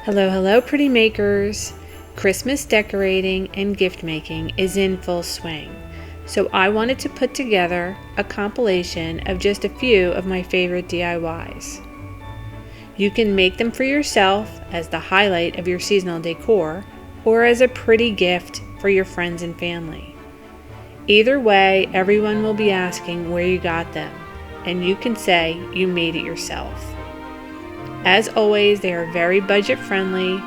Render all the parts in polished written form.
Hello, hello, pretty makers! Christmas decorating and gift making is in full swing, so I wanted to put together a compilation of just a few of my favorite DIYs. You can make them for yourself as the highlight of your seasonal decor or as a pretty gift for your friends and family. Either way, everyone will be asking where you got them, and you can say you made it yourself. As always, they are very budget friendly.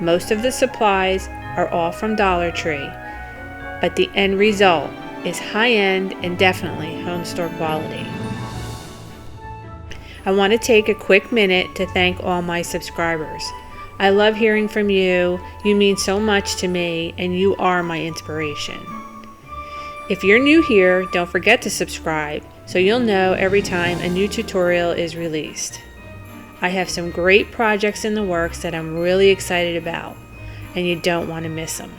Most of the supplies are all from Dollar Tree, but the end result is high-end and definitely home store quality. I want to take a quick minute to thank all my subscribers. I love hearing from you. You mean so much to me, and you are my inspiration. If you're new here, don't forget to subscribe so you'll know every time a new tutorial is released. I have some great projects in the works that I'm really excited about, and you don't want to miss them.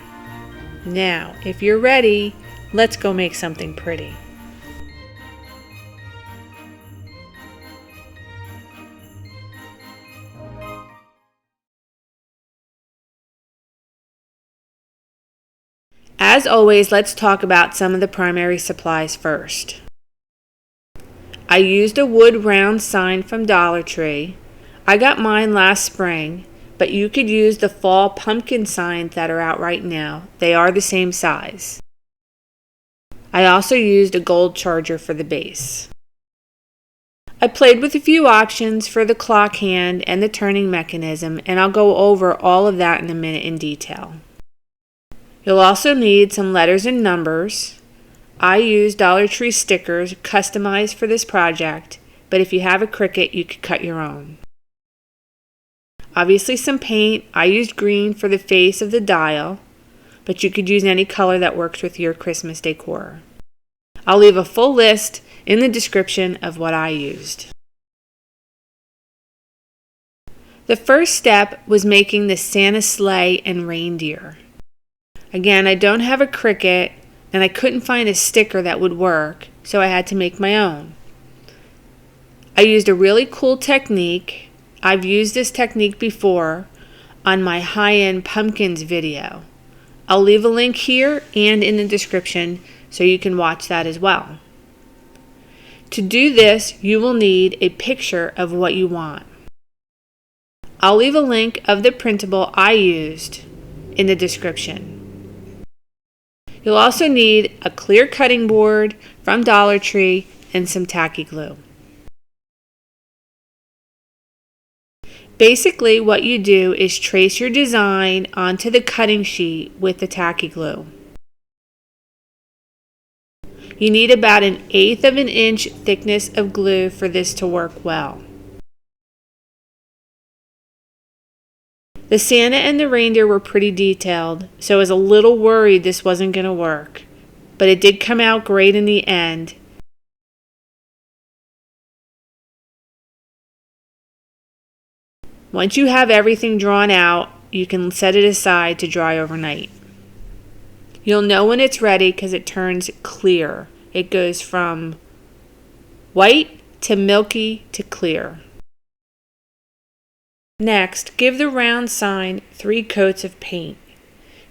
Now, if you're ready, let's go make something pretty. As always, let's talk about some of the primary supplies first. I used a wood round sign from Dollar Tree. I got mine last spring, but you could use the fall pumpkin signs that are out right now. They are the same size. I also used a gold charger for the base. I played with a few options for the clock hand and the turning mechanism, and I'll go over all of that in a minute in detail. You'll also need some letters and numbers. I used Dollar Tree stickers customized for this project, but if you have a Cricut, you could cut your own. Obviously some paint. I used green for the face of the dial, but you could use any color that works with your Christmas decor. I'll leave a full list in the description of what I used. The first step was making the Santa sleigh and reindeer. Again, I don't have a Cricut, and I couldn't find a sticker that would work, so I had to make my own. I used a really cool technique. I've used this technique before on my high-end pumpkins video. I'll leave a link here and in the description so you can watch that as well. To do this, you will need a picture of what you want. I'll leave a link of the printable I used in the description. You'll also need a clear cutting board from Dollar Tree and some tacky glue. Basically, what you do is trace your design onto the cutting sheet with the tacky glue. You need about 1/8 of an inch thickness of glue for this to work well. The Santa and the reindeer were pretty detailed, so I was a little worried this wasn't going to work, but it did come out great in the end. Once you have everything drawn out, you can set it aside to dry overnight. You'll know when it's ready because it turns clear. It goes from white to milky to clear. Next, give the round sign 3 coats of paint.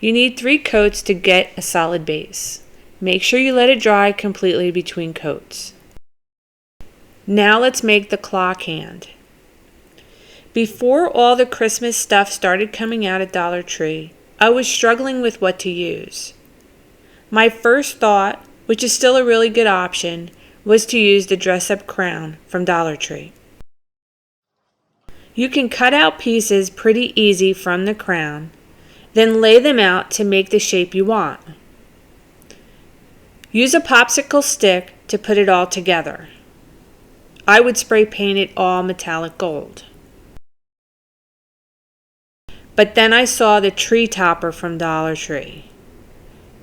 You need 3 coats to get a solid base. Make sure you let it dry completely between coats. Now let's make the clock hand. Before all the Christmas stuff started coming out at Dollar Tree, I was struggling with what to use. My first thought, which is still a really good option, was to use the dress-up crown from Dollar Tree. You can cut out pieces pretty easy from the crown, then lay them out to make the shape you want. Use a popsicle stick to put it all together. I would spray paint it all metallic gold. But then I saw the tree topper from Dollar Tree.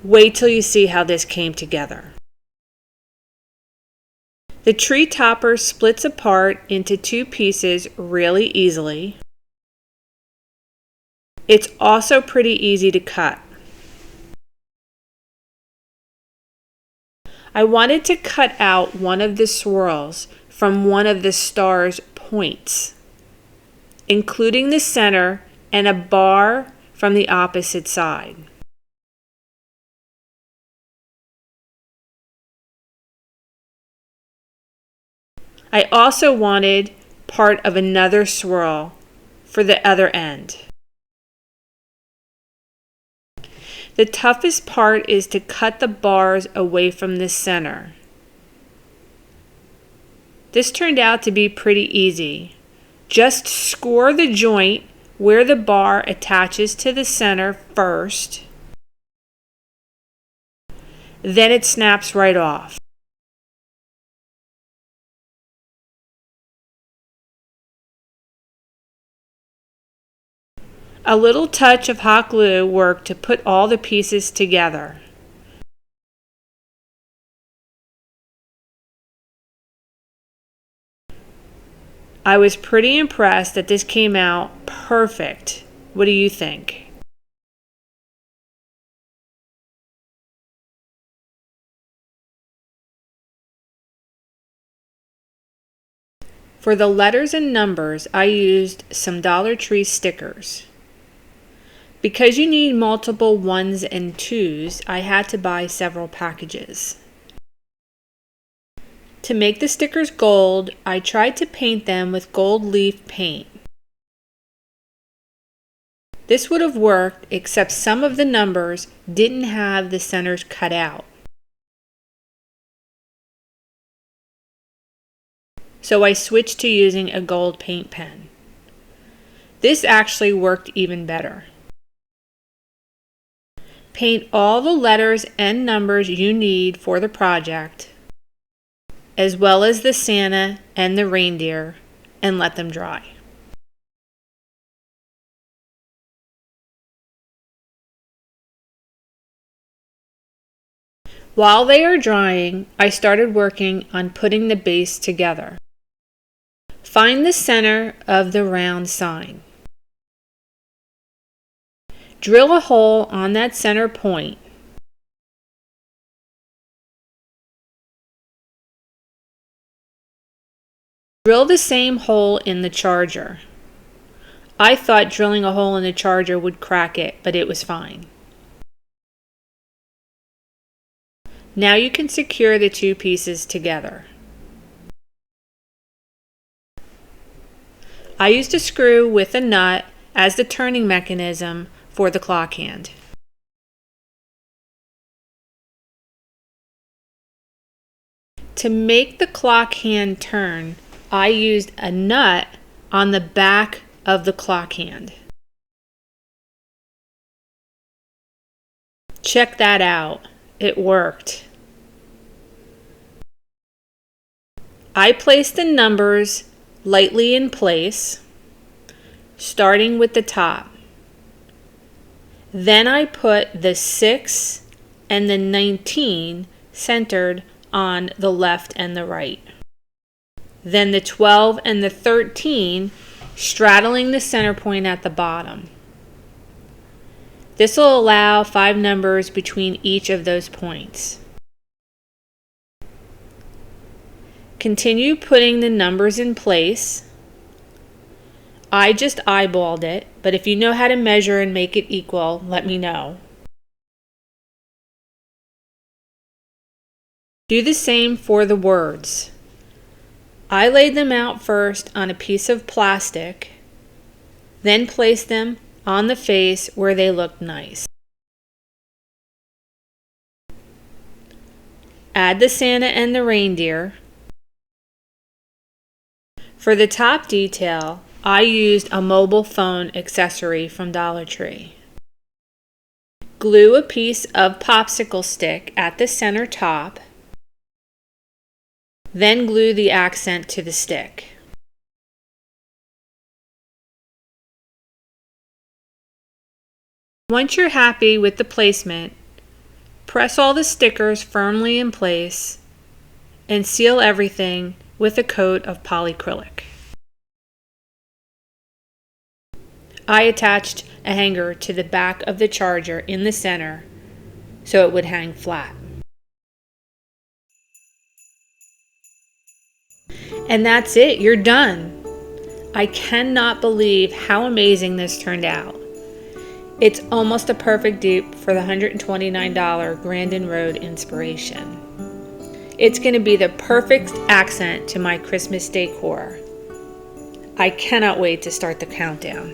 Wait till you see how this came together. The tree topper splits apart into 2 pieces really easily. It's also pretty easy to cut. I wanted to cut out one of the swirls from one of the star's points, including the center and a bar from the opposite side. I also wanted part of another swirl for the other end. The toughest part is to cut the bars away from the center. This turned out to be pretty easy. Just score the joint where the bar attaches to the center first, then it snaps right off. A little touch of hot glue worked to put all the pieces together. I was pretty impressed that this came out perfect. What do you think? For the letters and numbers, I used some Dollar Tree stickers. Because you need multiple 1s and 2s, I had to buy several packages. To make the stickers gold, I tried to paint them with gold leaf paint. This would have worked, except some of the numbers didn't have the centers cut out. So I switched to using a gold paint pen. This actually worked even better. Paint all the letters and numbers you need for the project, as well as the Santa and the reindeer, and let them dry. While they are drying, I started working on putting the base together. Find the center of the round sign. Drill a hole on that center point. Drill the same hole in the charger. I thought drilling a hole in the charger would crack it, but it was fine. Now you can secure the two pieces together. I used a screw with a nut as the turning mechanism for the clock hand. To make the clock hand turn, I used a nut on the back of the clock hand. Check that out. It worked. I placed the numbers lightly in place, starting with the top. Then I put the 6 and the 19 centered on the left and the right. Then the 12 and the 13 straddling the center point at the bottom. This will allow 5 numbers between each of those points. Continue putting the numbers in place. I just eyeballed it, but if you know how to measure and make it equal, let me know. Do the same for the words. I laid them out first on a piece of plastic, then placed them on the face where they looked nice. Add the Santa and the reindeer. For the top detail, I used a mobile phone accessory from Dollar Tree. Glue a piece of popsicle stick at the center top, then glue the accent to the stick. Once you're happy with the placement, press all the stickers firmly in place and seal everything with a coat of polyacrylic. I attached a hanger to the back of the charger in the center so it would hang flat. And that's it, you're done. I cannot believe how amazing this turned out. It's almost a perfect dupe for the $129 Grandin Road inspiration. It's going to be the perfect accent to my Christmas decor. I cannot wait to start the countdown.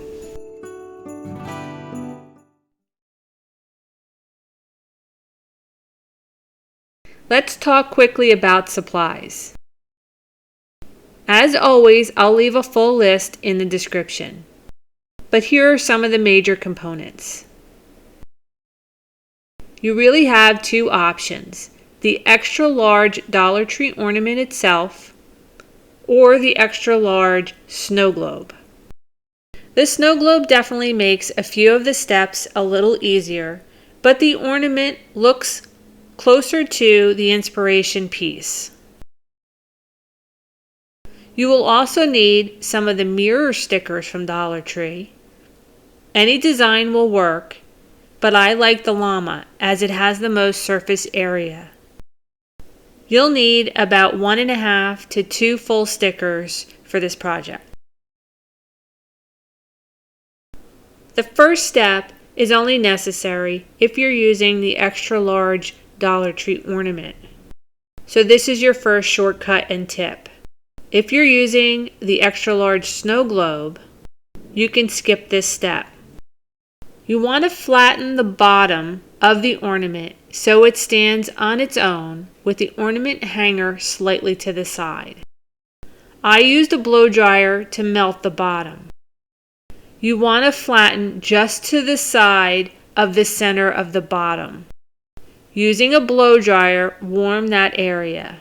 Let's talk quickly about supplies. As always, I'll leave a full list in the description. But here are some of the major components. You really have two options: the extra large Dollar Tree ornament itself, or the extra large snow globe. The snow globe definitely makes a few of the steps a little easier, but the ornament looks closer to the inspiration piece. You will also need some of the mirror stickers from Dollar Tree. Any design will work, but I like the llama as it has the most surface area. You'll need about 1.5 to 2 full stickers for this project. The first step is only necessary if you're using the extra large Dollar Tree ornament. So this is your first shortcut and tip. If you're using the extra large snow globe, you can skip this step. You want to flatten the bottom of the ornament so it stands on its own with the ornament hanger slightly to the side. I used a blow dryer to melt the bottom. You want to flatten just to the side of the center of the bottom. Using a blow dryer, warm that area.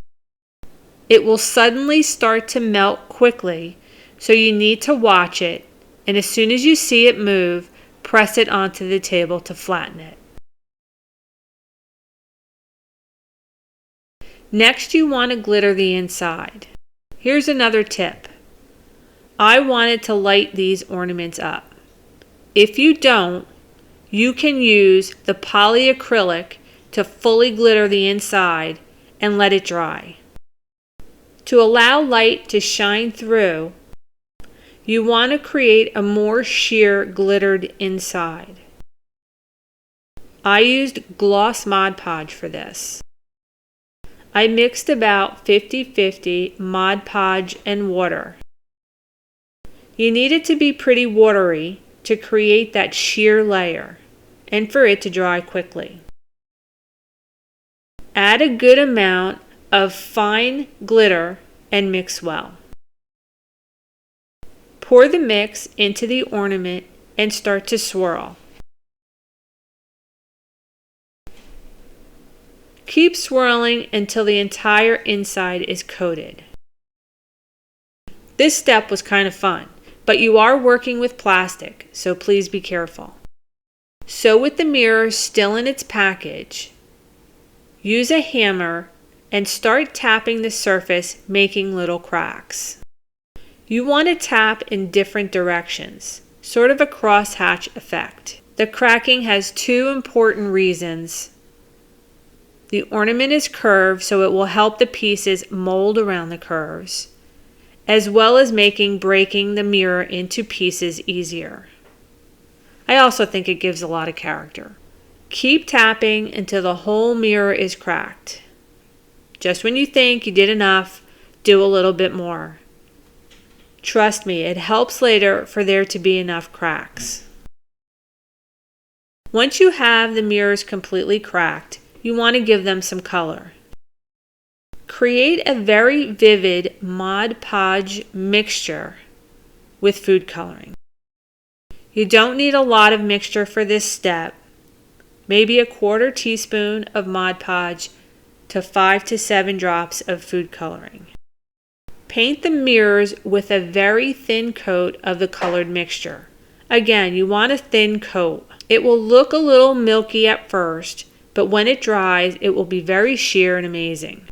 It will suddenly start to melt quickly, so you need to watch it, and as soon as you see it move, press it onto the table to flatten it. Next, you want to glitter the inside. Here's another tip. I wanted to light these ornaments up. If you don't, you can use the polyacrylic to fully glitter the inside and let it dry. To allow light to shine through, you want to create a more sheer glittered inside. I used gloss Mod Podge for this. I mixed about 50-50 Mod Podge and water. You need it to be pretty watery to create that sheer layer and for it to dry quickly. Add a good amount of fine glitter and mix well. Pour the mix into the ornament and start to swirl. Keep swirling until the entire inside is coated. This step was kind of fun, but you are working with plastic, so please be careful. So with the mirror still in its package, use a hammer and start tapping the surface, making little cracks. You want to tap in different directions, sort of a crosshatch effect. The cracking has two important reasons. The ornament is curved, so it will help the pieces mold around the curves, as well as making breaking the mirror into pieces easier. I also think it gives a lot of character. Keep tapping until the whole mirror is cracked. Just when you think you did enough, do a little bit more. Trust me, it helps later for there to be enough cracks. Once you have the mirrors completely cracked, you want to give them some color. Create a very vivid Mod Podge mixture with food coloring. You don't need a lot of mixture for this step. Maybe a 1/4 teaspoon of Mod Podge to 5 to 7 drops of food coloring. Paint the mirrors with a very thin coat of the colored mixture. Again, you want a thin coat. It will look a little milky at first, but when it dries, it will be very sheer and amazing.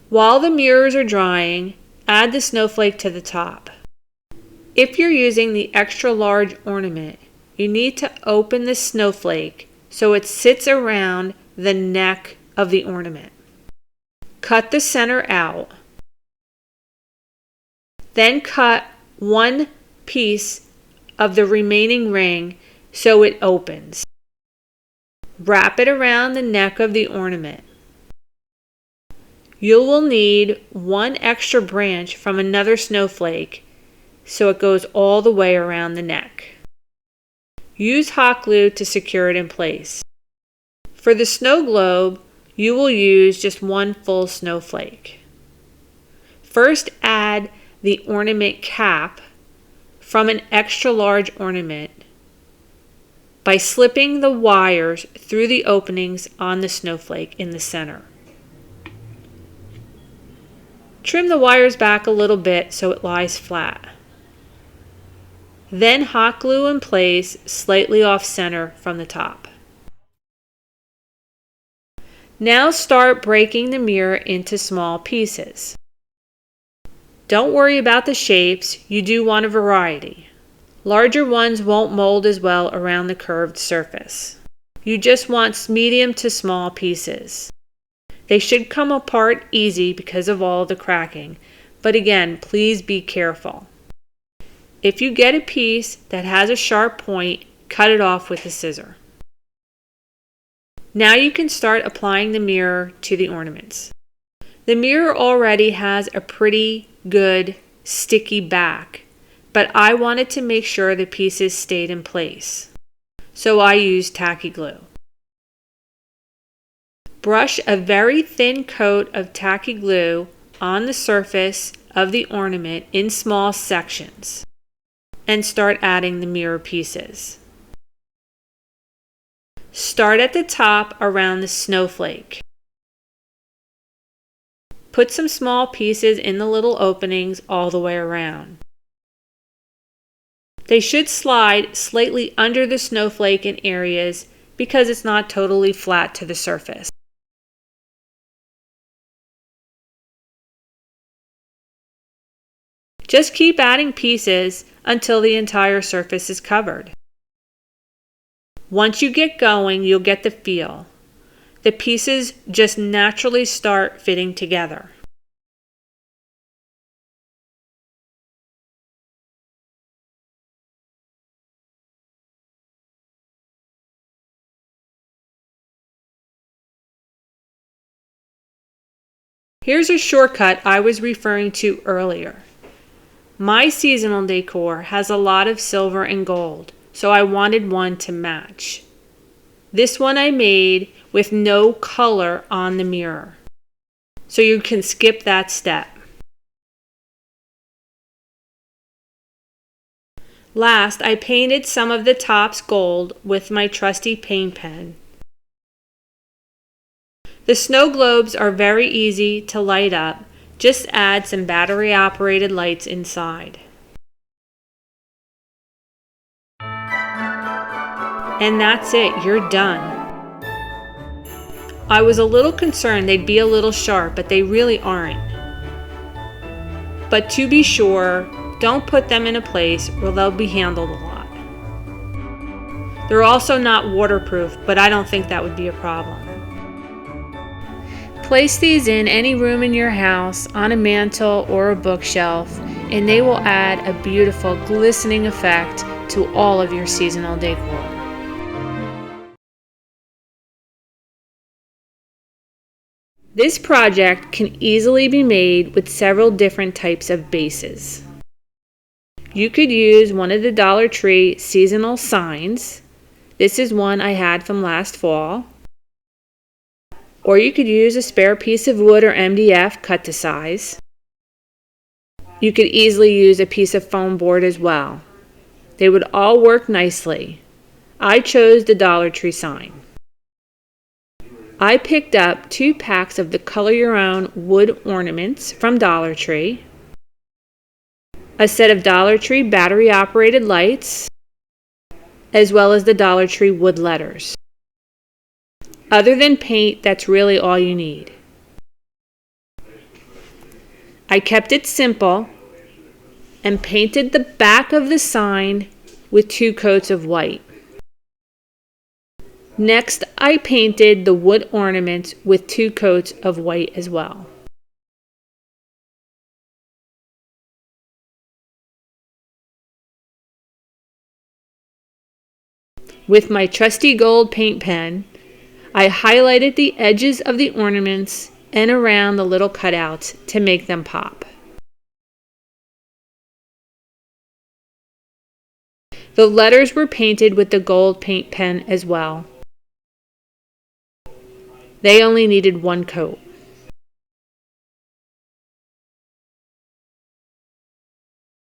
While the mirrors are drying, add the snowflake to the top. If you're using the extra large ornament, you need to open the snowflake so it sits around the neck of the ornament. Cut the center out. Then cut one piece of the remaining ring so it opens. Wrap it around the neck of the ornament. You will need one extra branch from another snowflake so it goes all the way around the neck. Use hot glue to secure it in place. For the snow globe, you will use just one full snowflake. First, add the ornament cap from an extra large ornament by slipping the wires through the openings on the snowflake in the center. Trim the wires back a little bit so it lies flat. Then hot glue in place slightly off center from the top. Now start breaking the mirror into small pieces. Don't worry about the shapes, you do want a variety. Larger ones won't mold as well around the curved surface. You just want medium to small pieces. They should come apart easy because of all the cracking, but again, please be careful. If you get a piece that has a sharp point, cut it off with a scissor. Now you can start applying the mirror to the ornaments. The mirror already has a pretty good sticky back, but I wanted to make sure the pieces stayed in place, so I used tacky glue. Brush a very thin coat of tacky glue on the surface of the ornament in small sections and start adding the mirror pieces. Start at the top around the snowflake. Put some small pieces in the little openings all the way around. They should slide slightly under the snowflake in areas because it's not totally flat to the surface. Just keep adding pieces until the entire surface is covered. Once you get going, you'll get the feel. The pieces just naturally start fitting together. Here's a shortcut I was referring to earlier. My seasonal decor has a lot of silver and gold, so I wanted one to match. This one I made with no color on the mirror, so you can skip that step. Last, I painted some of the tops gold with my trusty paint pen. The snow globes are very easy to light up. Just add some battery-operated lights inside. And that's it, you're done. I was a little concerned they'd be a little sharp, but they really aren't. But to be sure, don't put them in a place where they'll be handled a lot. They're also not waterproof, but I don't think that would be a problem. Place these in any room in your house, on a mantle or a bookshelf, and they will add a beautiful glistening effect to all of your seasonal decor. This project can easily be made with several different types of bases. You could use one of the Dollar Tree seasonal signs. This is one I had from last fall. Or you could use a spare piece of wood or MDF cut to size. You could easily use a piece of foam board as well. They would all work nicely. I chose the Dollar Tree sign. I picked up 2 packs of the Color Your Own wood ornaments from Dollar Tree, a set of Dollar Tree battery-operated lights, as well as the Dollar Tree wood letters. Other than paint, that's really all you need. I kept it simple and painted the back of the sign with 2 coats of white. Next, I painted the wood ornaments with 2 coats of white as well. With my trusty gold paint pen, I highlighted the edges of the ornaments and around the little cutouts to make them pop. The letters were painted with the gold paint pen as well. They only needed one coat.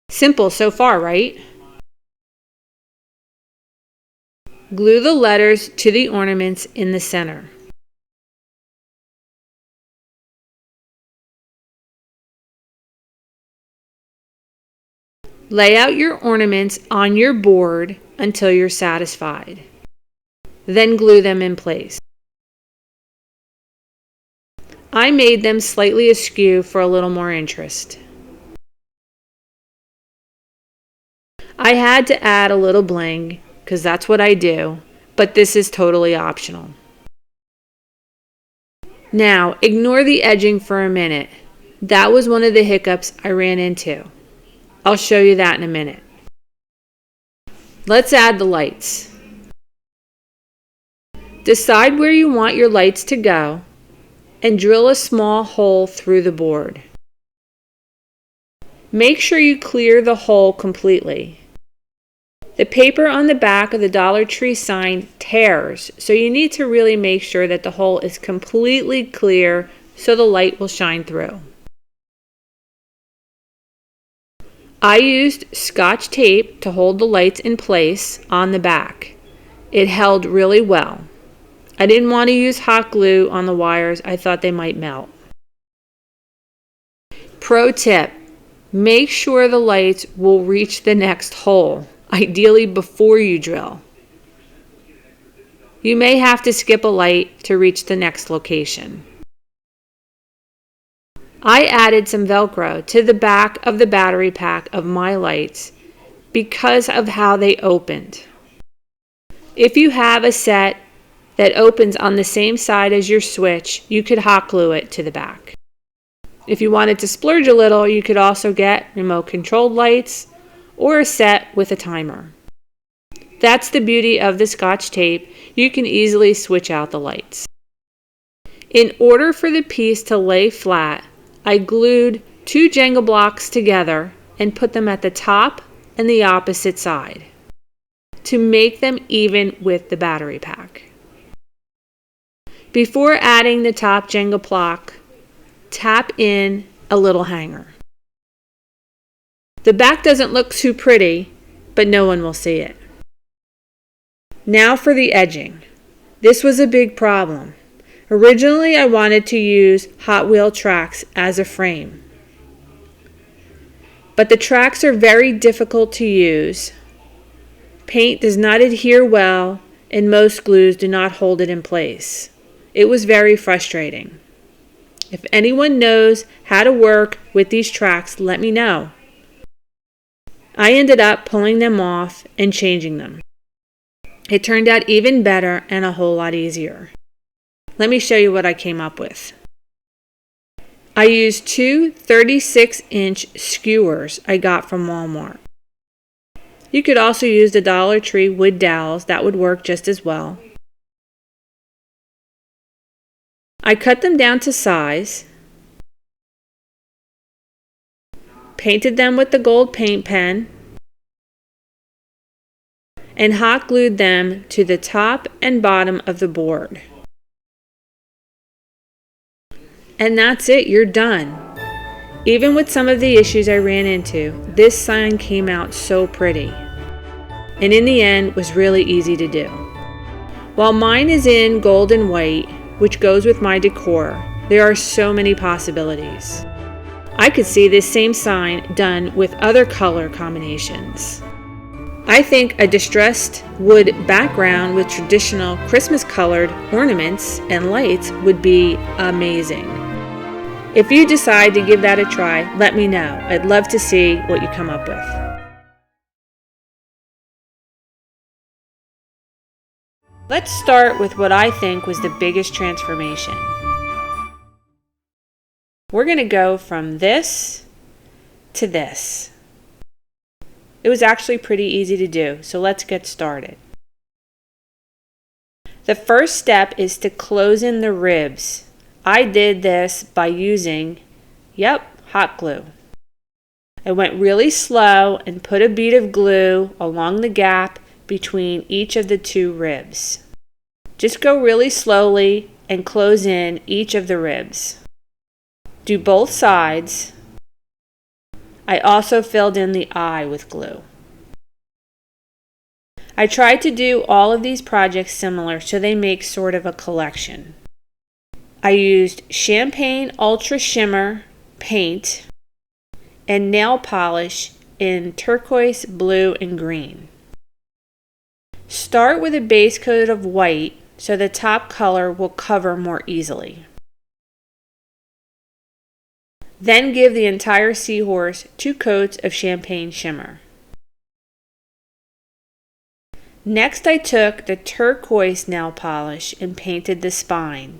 Simple so far, right? Glue the letters to the ornaments in the center. Lay out your ornaments on your board until you're satisfied. Then glue them in place. I made them slightly askew for a little more interest. I had to add a little bling because that's what I do, but this is totally optional. Now, ignore the edging for a minute. That was one of the hiccups I ran into. I'll show you that in a minute. Let's add the lights. Decide where you want your lights to go and drill a small hole through the board. Make sure you clear the hole completely. The paper on the back of the Dollar Tree sign tears, so you need to really make sure that the hole is completely clear so the light will shine through. I used Scotch tape to hold the lights in place on the back. It held really well. I didn't want to use hot glue on the wires. I thought they might melt. Pro tip, make sure the lights will reach the next hole, ideally before you drill. You may have to skip a light to reach the next location. I added some Velcro to the back of the battery pack of my lights because of how they opened. If you have a set that opens on the same side as your switch, you could hot glue it to the back. If you wanted to splurge a little, you could also get remote controlled lights or a set with a timer. That's the beauty of the Scotch tape. You can easily switch out the lights. In order for the piece to lay flat, I glued 2 Jenga blocks together and put them at the top and the opposite side to make them even with the battery pack. Before adding the top Jenga block, tap in a little hanger. The back doesn't look too pretty, but no one will see it. Now for the edging. This was a big problem. Originally, I wanted to use Hot Wheel tracks as a frame. But the tracks are very difficult to use. Paint does not adhere well, and most glues do not hold it in place. It was very frustrating. If anyone knows how to work with these tracks, let me know. I ended up pulling them off and changing them. It turned out even better and a whole lot easier. Let me show you what I came up with. I used 2 36-inch skewers I got from Walmart. You could also use the Dollar Tree wood dowels. That would work just as well. I cut them down to size, painted them with the gold paint pen, and hot glued them to the top and bottom of the board. And that's it, you're done. Even with some of the issues I ran into, this sign came out so pretty. And in the end, was really easy to do. While mine is in gold and white, which goes with my decor, there are so many possibilities. I could see this same sign done with other color combinations. I think a distressed wood background with traditional Christmas colored ornaments and lights would be amazing. If you decide to give that a try, let me know. I'd love to see what you come up with. Let's start with what I think was the biggest transformation. We're going to go from this to this. It was actually pretty easy to do, so let's get started. The first step is to close in the ribs. I did this by using, hot glue. I went really slow and put a bead of glue along the gap between each of the two ribs. Just go really slowly and close in each of the ribs. Do both sides. I also filled in the eye with glue. I tried to do all of these projects similar so they make sort of a collection. I used Champagne Ultra Shimmer paint and nail polish in turquoise, blue, and green. Start with a base coat of white so the top color will cover more easily. Then give the entire seahorse 2 coats of champagne shimmer. Next, I took the turquoise nail polish and painted the spine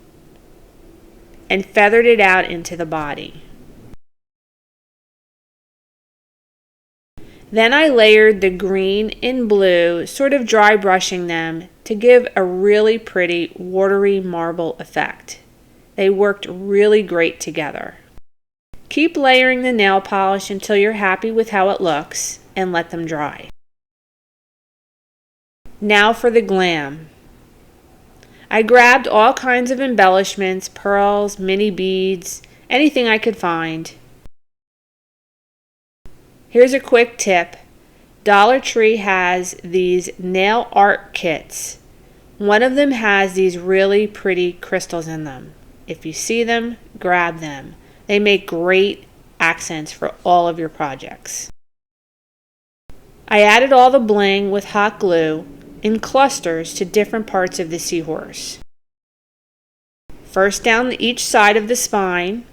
and feathered it out into the body. Then I layered the green and blue, sort of dry brushing them to give a really pretty watery marble effect. They worked really great together. Keep layering the nail polish until you're happy with how it looks and let them dry. Now for the glam. I grabbed all kinds of embellishments, pearls, mini beads, anything I could find. Here's a quick tip. Dollar Tree has these nail art kits. One of them has these really pretty crystals in them. If you see them, grab them. They make great accents for all of your projects. I added all the bling with hot glue in clusters to different parts of the seahorse. First down each side of the spine,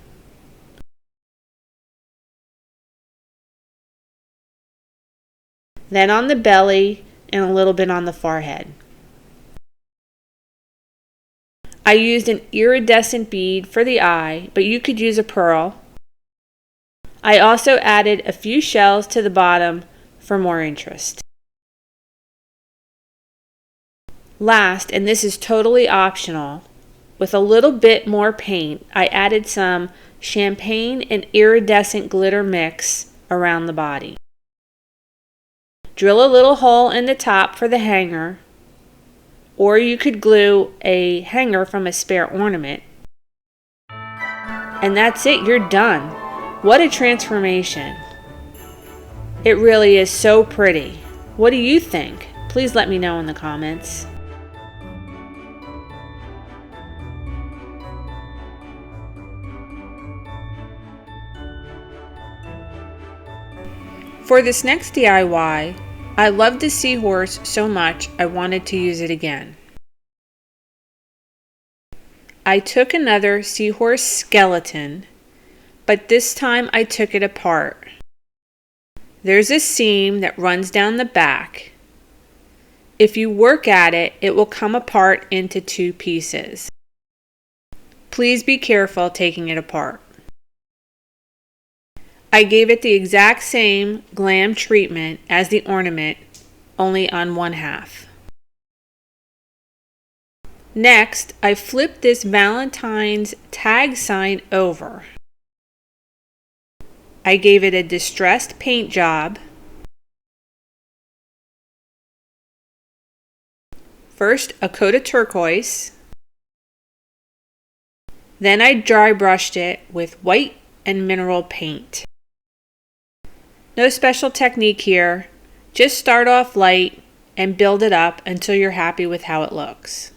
then on the belly, and a little bit on the forehead. I used an iridescent bead for the eye, but you could use a pearl. I also added a few shells to the bottom for more interest. Last, and this is totally optional, with a little bit more paint, I added some champagne and iridescent glitter mix around the body. Drill a little hole in the top for the hanger, or you could glue a hanger from a spare ornament. And that's it, you're done. What a transformation. It really is so pretty. What do you think? Please let me know in the comments. For this next DIY, I loved the seahorse so much I wanted to use it again. I took another seahorse skeleton, but this time I took it apart. There's a seam that runs down the back. If you work at it, it will come apart into 2 pieces. Please be careful taking it apart. I gave it the exact same glam treatment as the ornament, only on 1/2. Next, I flipped this Valentine's tag sign over. I gave it a distressed paint job. First, a coat of turquoise. Then I dry brushed it with white and mineral paint. No special technique here, just start off light and build it up until you're happy with how it looks.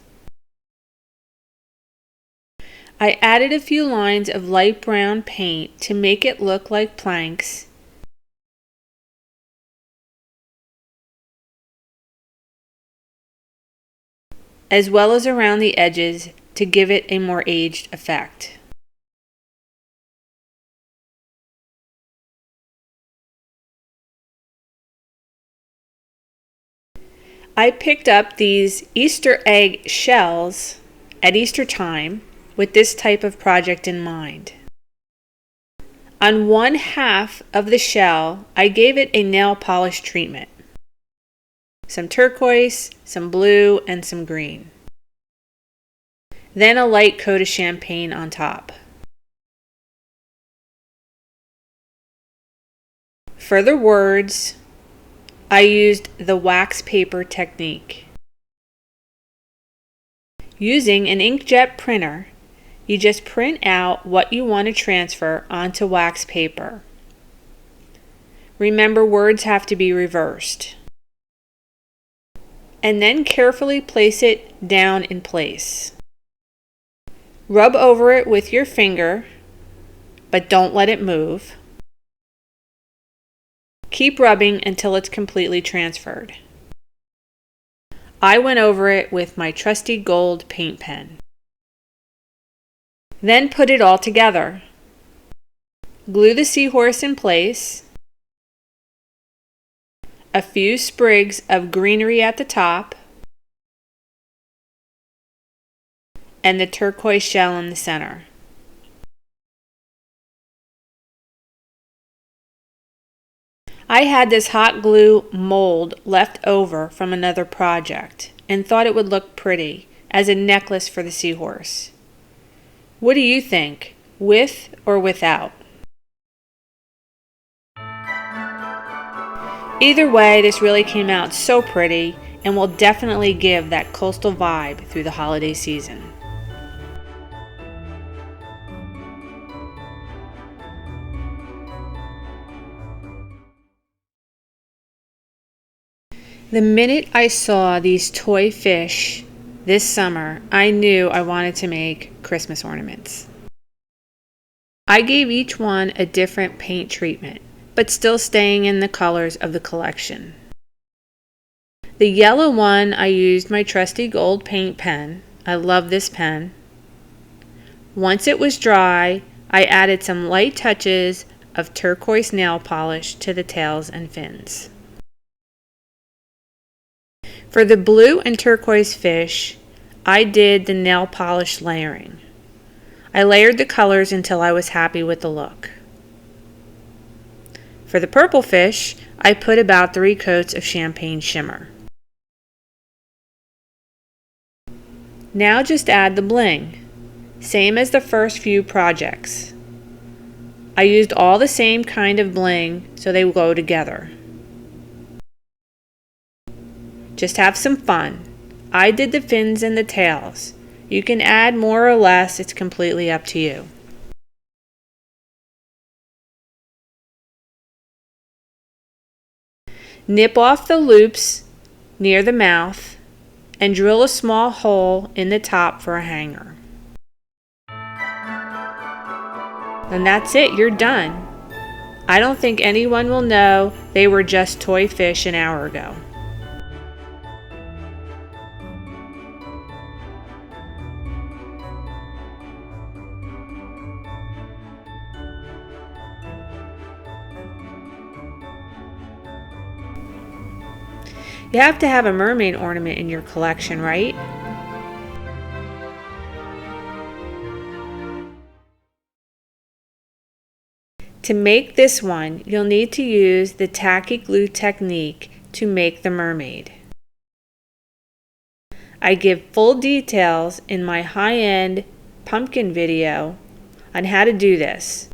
I added a few lines of light brown paint to make it look like planks, as well as around the edges to give it a more aged effect. I picked up these Easter egg shells at Easter time with this type of project in mind. On 1/2 of the shell, I gave it a nail polish treatment. Some turquoise, some blue, and some green. then a light coat of champagne on top. For the words, I used the wax paper technique. Using an inkjet printer, you just print out what you want to transfer onto wax paper. Remember, words have to be reversed. And then carefully place it down in place. Rub over it with your finger, but don't let it move. Keep rubbing until it's completely transferred. I went over it with my trusty gold paint pen. Then put it all together. Glue the seahorse in place. A few sprigs of greenery at the top. And the turquoise shell in the center. I had this hot glue mold left over from another project and thought it would look pretty as a necklace for the seahorse. What do you think, with or without? Either way, this really came out so pretty and will definitely give that coastal vibe through the holiday season. The minute I saw these toy fish this summer, I knew I wanted to make Christmas ornaments. I gave each one a different paint treatment, but still staying in the colors of the collection. The yellow one, I used my trusty gold paint pen. I love this pen. Once it was dry, I added some light touches of turquoise nail polish to the tails and fins. For the blue and turquoise fish, I did the nail polish layering. I layered the colors until I was happy with the look. For the purple fish, I put about 3 coats of champagne shimmer. Now just add the bling, same as the first few projects. I used all the same kind of bling so they will go together. Just have some fun. I did the fins and the tails. You can add more or less, it's completely up to you. Nip off the loops near the mouth and drill a small hole in the top for a hanger. And that's it, you're done. I don't think anyone will know they were just toy fish an hour ago. You have to have a mermaid ornament in your collection, right? To make this one, you'll need to use the tacky glue technique to make the mermaid. I give full details in my high-end pumpkin video on how to do this.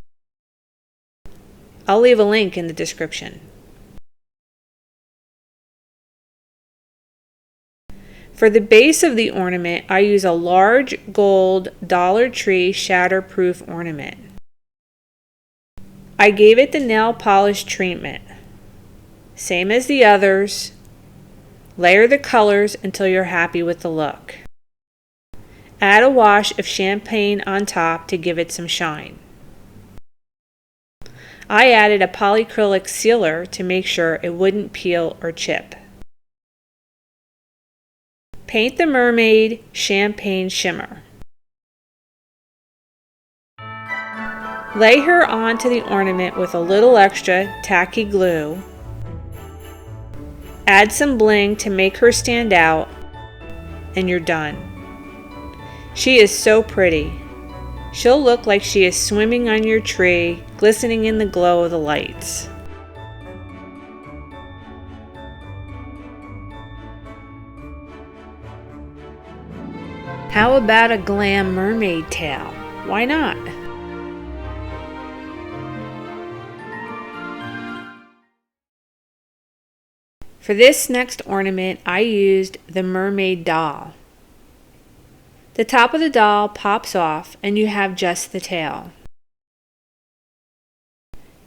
I'll leave a link in the description. For the base of the ornament, I use a large gold Dollar Tree shatterproof ornament. I gave it the nail polish treatment. Same as the others. Layer the colors until you're happy with the look. Add a wash of champagne on top to give it some shine. I added a polyacrylic sealer to make sure it wouldn't peel or chip. Paint the mermaid champagne shimmer. Lay her onto the ornament with a little extra tacky glue. Add some bling to make her stand out, and you're done. She is so pretty. She'll look like she is swimming on your tree, glistening in the glow of the lights. How about a glam mermaid tail? Why not? For this next ornament, I used the mermaid doll. The top of the doll pops off and you have just the tail.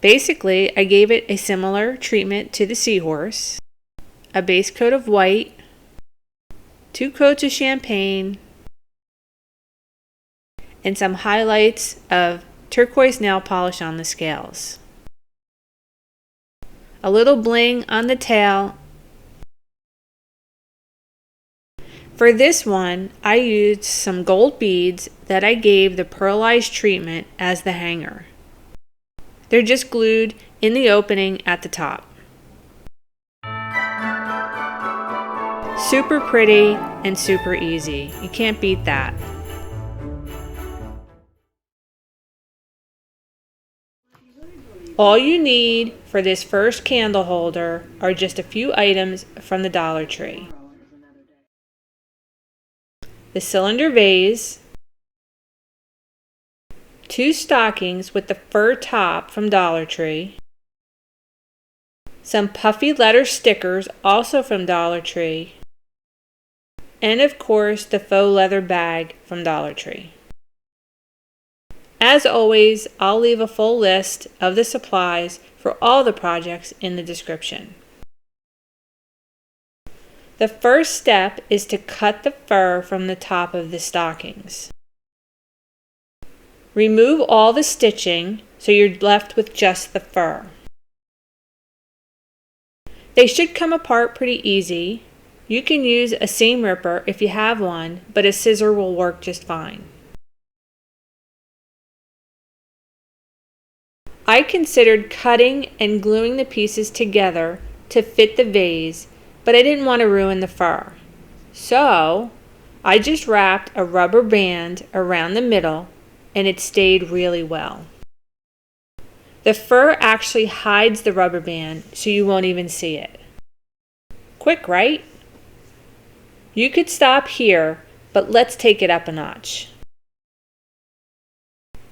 Basically, I gave it a similar treatment to the seahorse. A base coat of white, 2 coats of champagne, and some highlights of turquoise nail polish on the scales. A little bling on the tail. For this one, I used some gold beads that I gave the pearlized treatment as the hanger. They're just glued in the opening at the top. Super pretty and super easy. You can't beat that. All you need for this first candle holder are just a few items from the Dollar Tree. The cylinder vase, 2 stockings with the fur top from Dollar Tree, some puffy letter stickers also from Dollar Tree, and of course the faux leather bag from Dollar Tree. As always, I'll leave a full list of the supplies for all the projects in the description. The first step is to cut the fur from the top of the stockings. Remove all the stitching so you're left with just the fur. They should come apart pretty easy. You can use a seam ripper if you have one, but a scissor will work just fine. I considered cutting and gluing the pieces together to fit the vase, but I didn't want to ruin the fur. So I just wrapped a rubber band around the middle and it stayed really well. The fur actually hides the rubber band so you won't even see it. Quick, right? You could stop here, but let's take it up a notch.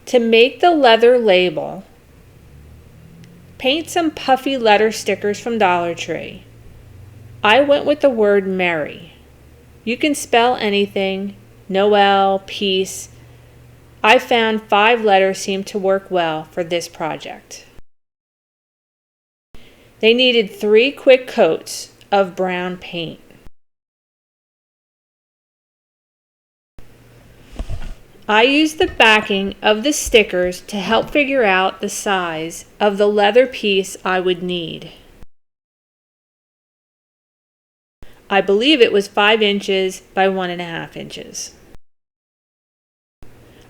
To make the leather label, paint some puffy letter stickers from Dollar Tree. I went with the word Merry. You can spell anything, Noel, peace. I found 5 letters seemed to work well for this project. They needed 3 quick coats of brown paint. I used the backing of the stickers to help figure out the size of the leather piece I would need. I believe it was 5 inches by 1.5 inches.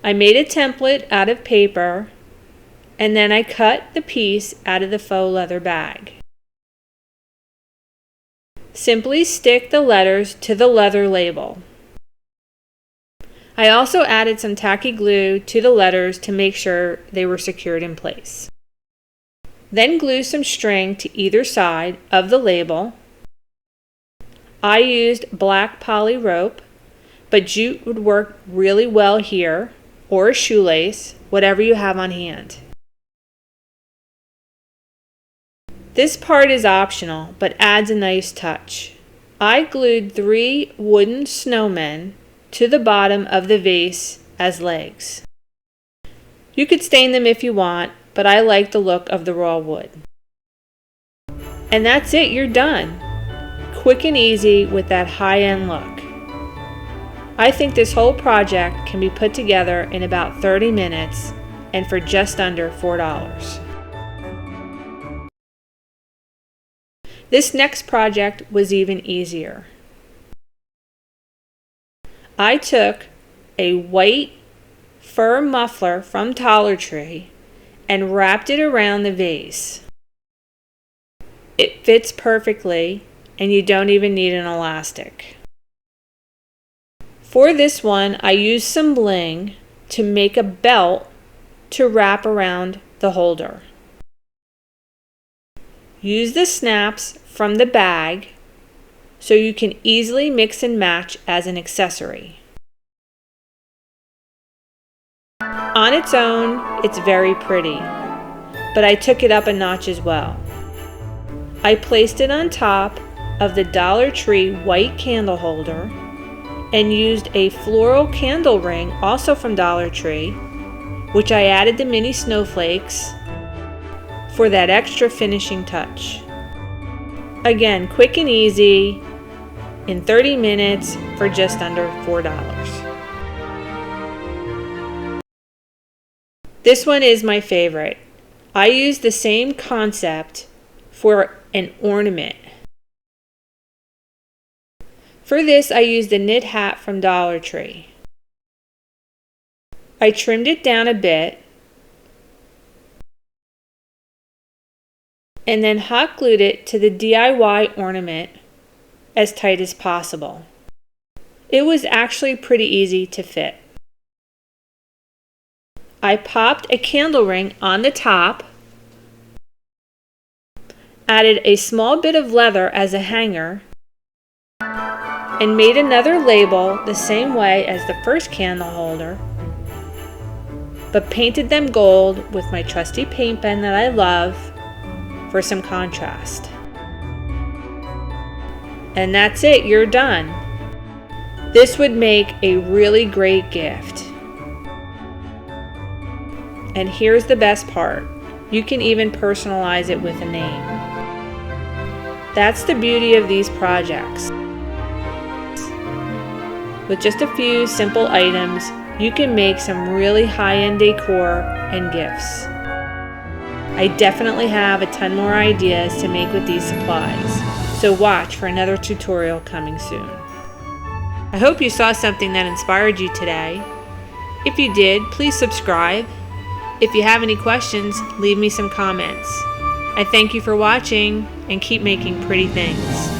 I made a template out of paper and then I cut the piece out of the faux leather bag. Simply stick the letters to the leather label. I also added some tacky glue to the letters to make sure they were secured in place. Then glue some string to either side of the label. I used black poly rope, but jute would work really well here, or a shoelace, whatever you have on hand. This part is optional, but adds a nice touch. I glued 3 wooden snowmen to the bottom of the vase as legs. You could stain them if you want, but I like the look of the raw wood. And that's it, you're done. Quick and easy with that high-end look. I think this whole project can be put together in about 30 minutes and for just under $4. This next project was even easier. I took a white fur muffler from Dollar Tree and wrapped it around the vase. It fits perfectly and you don't even need an elastic. For this one, I used some bling to make a belt to wrap around the holder. Use the snaps from the bag so you can easily mix and match as an accessory. On its own, it's very pretty, but I took it up a notch as well. I placed it on top of the Dollar Tree white candle holder and used a floral candle ring, also from Dollar Tree, which I added the mini snowflakes for that extra finishing touch. Again, quick and easy in 30 minutes for just under $4. This one is my favorite. I used the same concept for an ornament. For this, I used a knit hat from Dollar Tree. I trimmed it down a bit and then hot glued it to the DIY ornament as tight as possible. It was actually pretty easy to fit. I popped a candle ring on the top, added a small bit of leather as a hanger, and made another label the same way as the first candle holder, but painted them gold with my trusty paint pen that I love for some contrast. And that's it, you're done. This would make a really great gift. And here's the best part. You can even personalize it with a name. That's the beauty of these projects. With just a few simple items, you can make some really high-end decor and gifts. I definitely have a ton more ideas to make with these supplies, so watch for another tutorial coming soon. I hope you saw something that inspired you today. If you did, please subscribe. If you have any questions, leave me some comments. I thank you for watching and keep making pretty things.